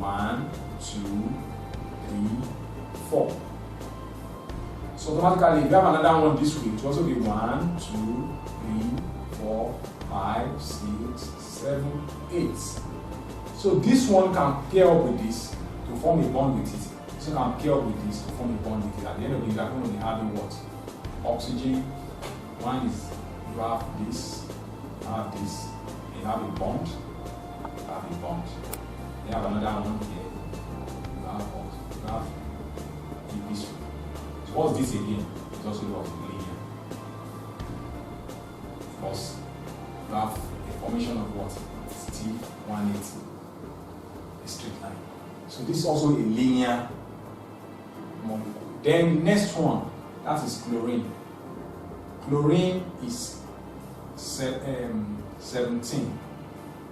1, 2, 3, 4. So automatically, if you have another one this way, it will also be 1, 2, 3, 4, 5, 6, 7, 8. So this one can pair up with this to form a bond with it. This one can pair up with this to form a bond with it. At the end of the day, you are going to be having what? Oxygen. One is you have this, you have this, you have a bond, you have a bond. You have another one here. You have what? You have this one. So what's this again? It's also what? Linear. Because you have a formation of what? T180. A straight line. So this is also a linear molecule. Then next one, that is chlorine. Chlorine is 17.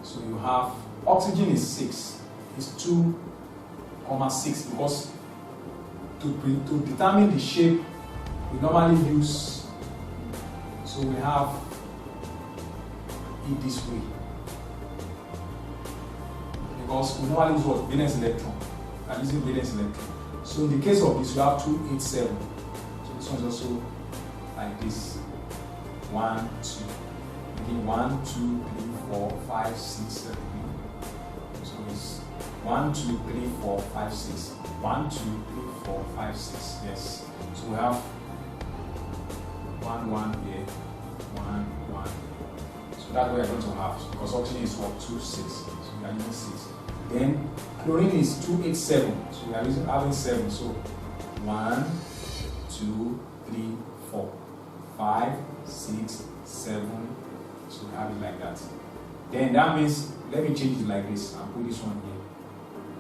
So you have oxygen is 6. It's 2,6 because to determine the shape we normally use. So we have it this way. Because we normally use what? Valence electron. I'm using valence electron. So in the case of this, we have 287. So this one is also like this. 1, 2. Again, 1, 2, 3, 4, 5, 6, 7. So it's 1, 2, 3, 4, 5, 6. 1, 2, 3, 4, 5, 6. Yes. So we have 1, 1 here. 1, 1. So that's what we're going to have. Because oxygen is what? 2, 6. So we are using 6. Then chlorine is 287. So we are having 7. So 1, 2, 3, 4, 5, 6, 7. So we have it like that. Then that means, let me change it like this and put this one here.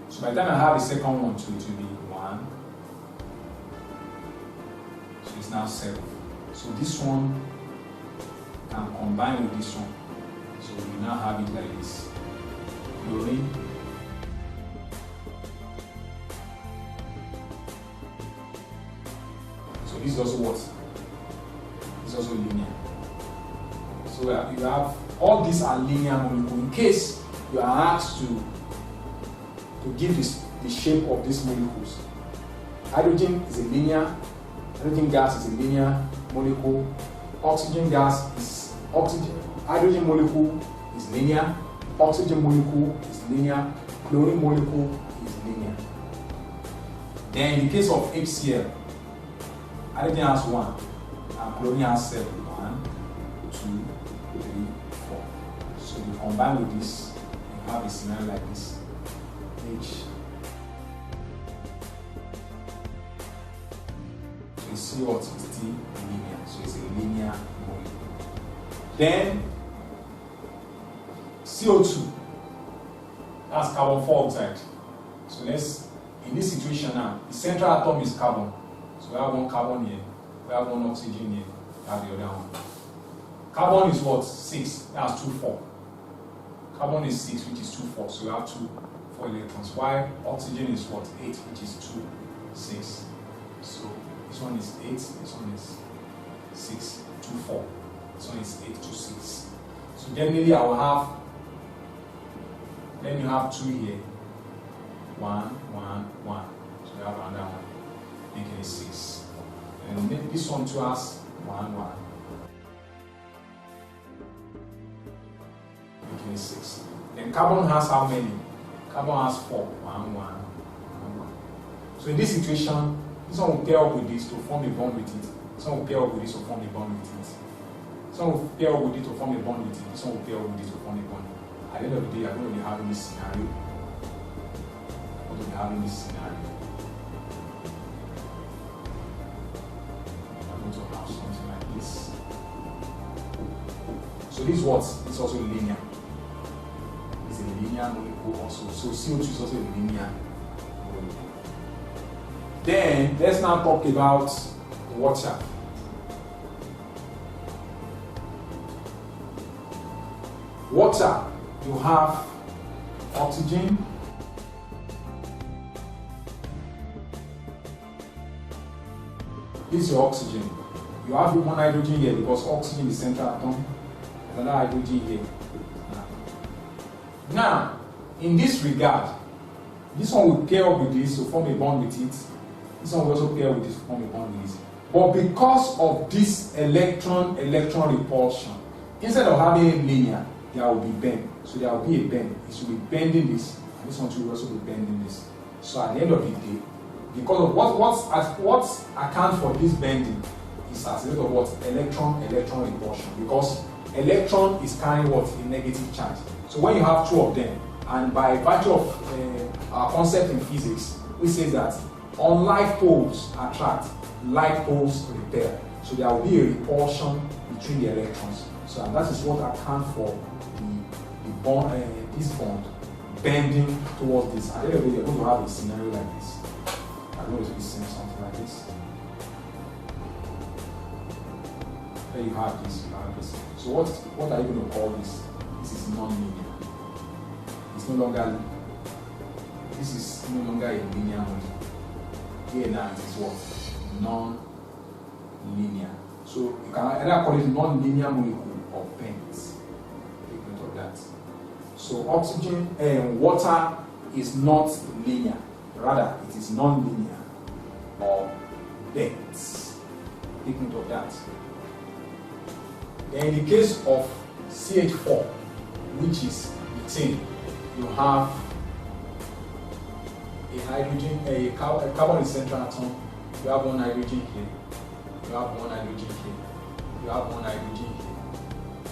So by the time I have the second one too, it will be 1. So it's now 7. So this one can combine with this one. So we now have it like this. Chlorine. So this is also what? This is also linear. So you have all these are linear molecules. In case you are asked to give the shape of these molecules, hydrogen is a linear, hydrogen gas is a linear molecule, oxygen gas is hydrogen molecule is linear, oxygen molecule is linear, chlorine molecule is linear. Then in the case of HCl, hydrogen has 1 and chlorine has 7. 1, 2, 3, 4. So you combine with this, you have a scenario like this. H. So you see what is T linear. So it's a linear molecule. Then CO2. That's carbon dioxide. So in this situation now, the central atom is carbon. So we have one carbon here, we have one oxygen here, we have the other one. Carbon is what? 6. That's 2, 4. Carbon is 6, which is 2, 4. So you have 2, 4 electrons. While oxygen is what? 8, which is 2, 6. So this one is 8, this one is 6, 2, 4. This one is 8, 2, 6. So generally I will have, then you have 2 here. 1, 1, 1. So you have another one, making it 6. And then this one too has 1, 1. 6. Then carbon has how many? Carbon has 4. 1, 1, 1, 1. So in this situation, this one will pair up with this to form a bond with it. This one will pair up with this to form a bond with it. This one will pair up with it to form a bond with it. This one will pair up with this to form a bond. At the end of the day, I'm going to be having this scenario. I'm going to be having this scenario. I'm going to have something like this. So this is what? It's also linear. It's a linear molecule also. So CO2 is also a linear molecule. Then let's now talk about water. Water, you have oxygen, this is your oxygen. You have one hydrogen here because oxygen is central atom. Another hydrogen here. Now, in this regard, This one will pair up with this to form a bond with it. This one will also pair with this to form a bond with it. But because of this electron repulsion, instead of having it linear, there will be bend. So there will be a bend. It should be bending this, and this one should also be bending this. So at the end of the day, because of what accounts for this bending is as a result of what? Electron repulsion. Because electron is carrying what? A negative charge. So when you have two of them, and by virtue of our concept in physics, we say that unlike poles attract, like poles repel. So there will be a repulsion between the electrons. So and that is what accounts for the bond, this bond bending towards this. At the end of the day, you're going to have a scenario like this. I'm going to be saying something like this. Then you have this, you have this. So what are you going to call this? This is non-linear. It's no longer. This is no longer a linear molecule. Here now it is what? Non-linear. So you can either call it non-linear molecule or bent. Take note of that. So oxygen and water is not linear. Rather, it is non-linear or bent. Take note of that. Then in the case of CH4, which is methane, you have a hydrogen, a carbon is central atom. You have one hydrogen here. You have one hydrogen here. You have one hydrogen here.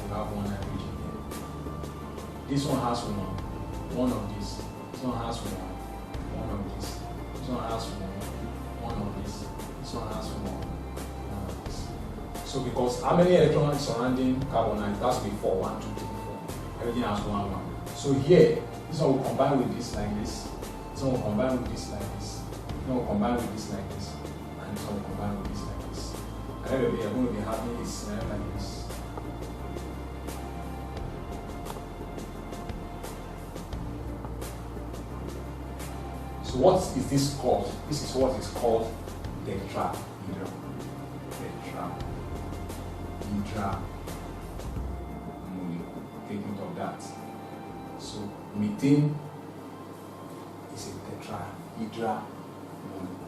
You have one hydrogen here. This one has one of this. This one has one of this. This one has one of this. This one has one of this. So because how many electrons surrounding carbon? It has to be 4. 1, 2, 3, 4. Everything has 1, 1. So here, this one will combine with this like this. This one will combine with this like this. This one will combine with this like this. And this one will combine with this like this. And then we are going to be having a scenario like this. So what is this called? This is what is called tetrahedral. Tetrahedral molecule. Take note of that. So methane is a tetrahedral molecule.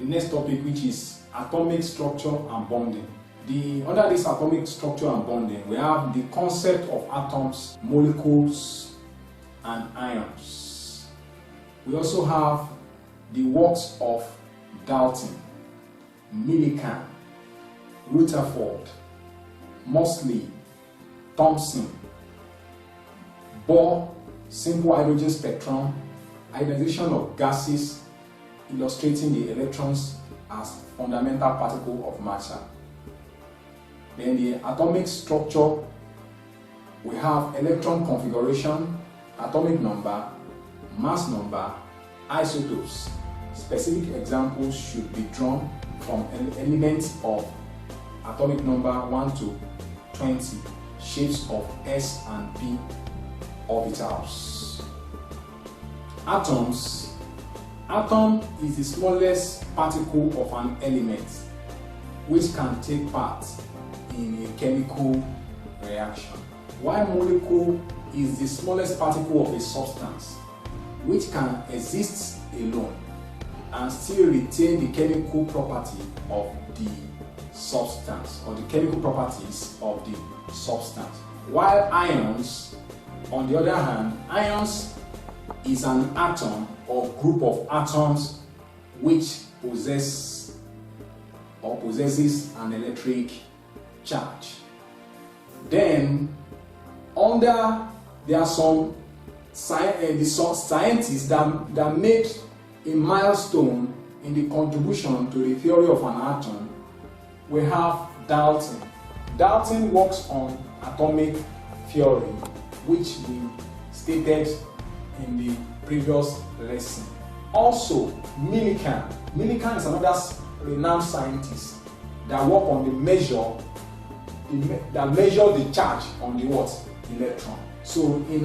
Next topic, which is atomic structure and bonding. Under this atomic structure and bonding, we have the concept of atoms, molecules, and ions. We also have the works of Dalton, Millikan, Rutherford, Moseley, Thompson, Bohr, simple hydrogen spectrum, ionization of gases, illustrating the electrons as fundamental particle of matter. Then the atomic structure, we have electron configuration, atomic number, mass number, isotopes. Specific examples should be drawn from elements of atomic number 1 to 20, shapes of S and P orbitals. Atoms. Atom is the smallest particle of an element which can take part in a chemical reaction, while molecule is the smallest particle of a substance which can exist alone and still retain the chemical property of the substance or the chemical properties of the substance. While ions, on the other hand, ions is an atom or group of atoms which possesses an electric charge. Then there are some scientists that made a milestone in the contribution to the theory of an atom. We have Dalton. Dalton works on atomic theory, which we stated in the previous lesson. Also, Millikan. Millikan is another renowned scientist that work on the measure, that measure the charge on the what? Electron. So in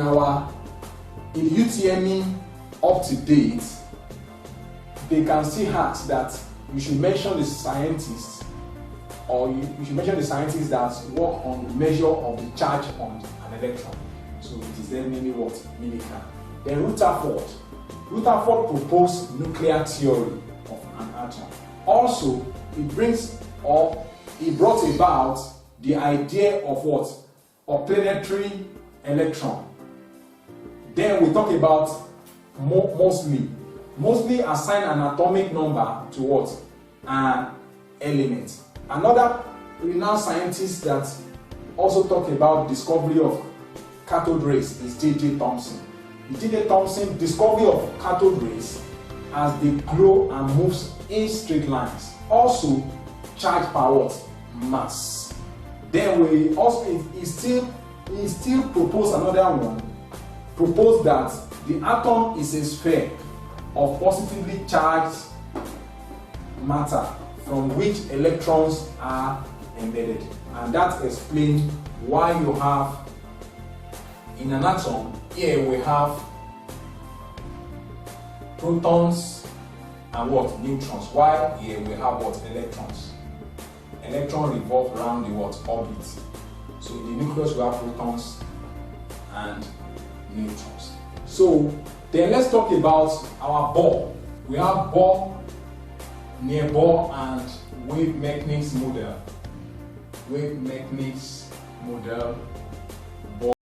UTME up to date, they can still ask that you should mention the scientists, or you should mention the scientists that work on the measure of the charge on an electron. So it is then mainly what? Millican. Then Rutherford proposed nuclear theory of an atom. Also, he brought about the idea of what? A planetary electron. Then we talk about mostly assign an atomic number to what? An element. Another renowned scientist that also talk about discovery of cathode rays is J Thompson. J Thompson discovery of cathode rays as they glow and moves in straight lines. Also charge per what? Mass. Then he still proposed another one. Proposed that the atom is a sphere of positively charged matter from which electrons are embedded, and that explains why you have in an atom here we have protons and what? Neutrons, while here we have what? Electrons. Electrons revolve around the what? Orbit. So in the nucleus we have protons and neutrons. So then let's talk about our Bohr. We have Bohr, near Bohr, and wave mechanics model.